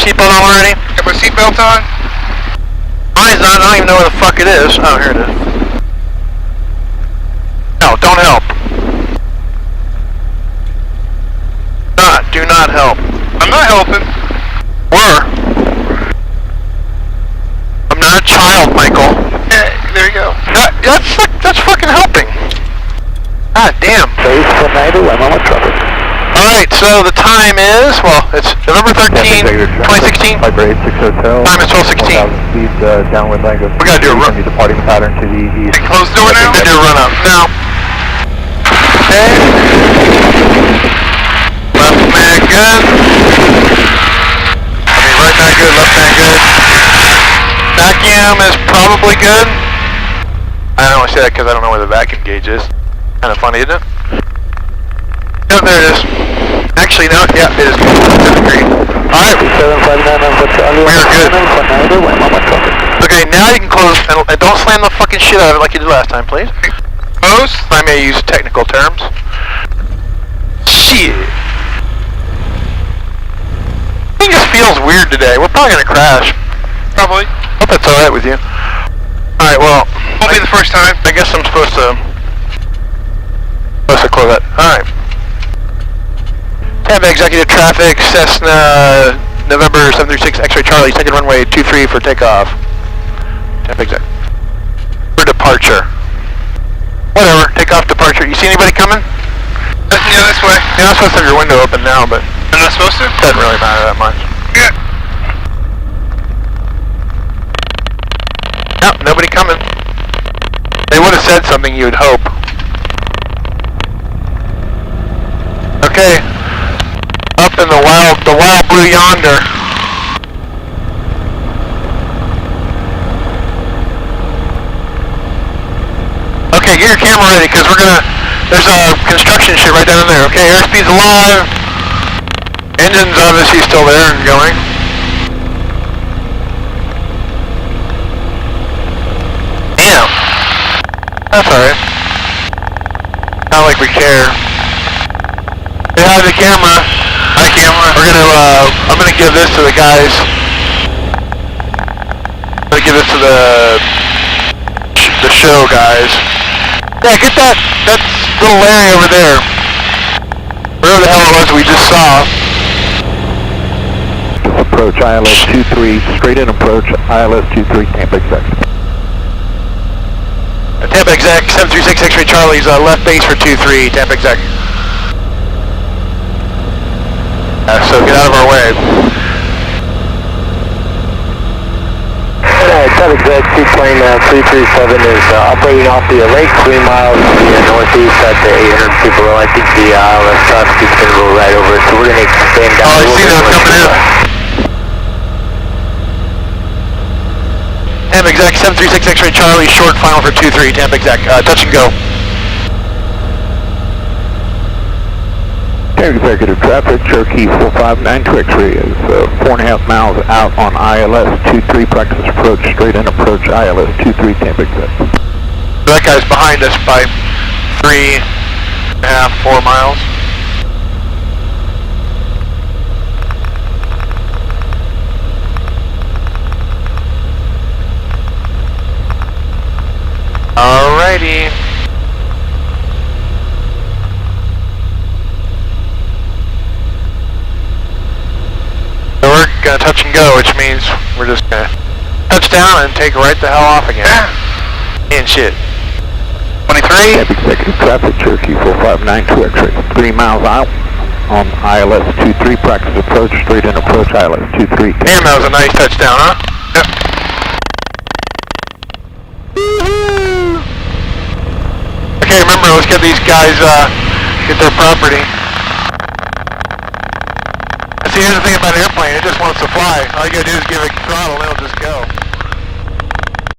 seatbelt on already? Got my seatbelt on? Mine's not, I don't even know where the fuck it is. Oh, here it is. No, don't help. Do not help. I'm not helping. I'm not a child, Michael. Yeah, there you go. That's fucking helping. God damn. Alright, so the time is, well, it's November 13, 2016. Time is 12:16. We gotta do a run. They close the door now? We gotta do a run up. Now. Okay. Left man good. Right man good, left man good. Vacuum is probably good. I don't say that because I don't know where the vacuum gauge is. Kind of funny, isn't it? Oh, there it is. Actually, no, yeah, it is good. Green. Alright. We are good. Okay, now you can close, and don't slam the fucking shit out of it like you did last time, please. Close? I may use technical terms. Shit. It just feels weird today. We're probably gonna crash. Probably. Hope that's alright with you. Alright, well. Won't be the first time. I guess I'm supposed to close that. Alright. Tampa Executive Traffic, Cessna, November 736, X-ray Charlie, second runway 23 for takeoff. Tampa Exec. For departure. Whatever, takeoff, departure. You see anybody coming? Yeah, this way. You're not supposed to have your window open now, but... I'm not supposed to? Doesn't really matter that much. Yeah. No, nobody coming. They would have said something, you would hope. Okay. Up in the wild blue yonder. Okay, get your camera ready, because there's a construction shit right down in there. Okay, airspeed's alive. Engine's obviously still there and going. Damn. That's alright. Not like we care. They have the camera. Hi camera. I'm gonna give this to the guys. I'm gonna give this to the show guys. Yeah, get that little Larry over there. Whatever the hell it was we just saw. Approach ILS 23, straight in approach ILS 23, Tampa Exec. Tampa Exec, 736 X-ray Charlie's left base for 23, Tampa Exec. So get out of our way. Tampa Exec, seaplane 337 is operating off the lake 3 miles to the northeast at the 800 feet below. I think the ILS traffic is going to go right over it, so we're going to expand down. Oh, I see those coming in. Tampa Exec, 736 X-ray Charlie, short final for 23, Tampa Exec, touch and go. Executive Traffic, Cherokee 459 X-ray is 4.5 miles out on ILS 23, practice approach, straight in approach ILS 23, Tampa Exec. That guy's behind us by 3.5, 4 miles. Alrighty. So we're gonna touch and go, which means we're just gonna touch down and take right the hell off again. And shit. 23? Executive Traffic, Cherokee 459 X-ray, 3 miles out on ILS 23, practice approach, straight in approach ILS 23. Damn, that was a nice touchdown, huh? Yep. Okay, remember, let's get these guys, get their property. See, here's the thing about an airplane, it just wants to fly. All you gotta do is give it throttle and it'll just go.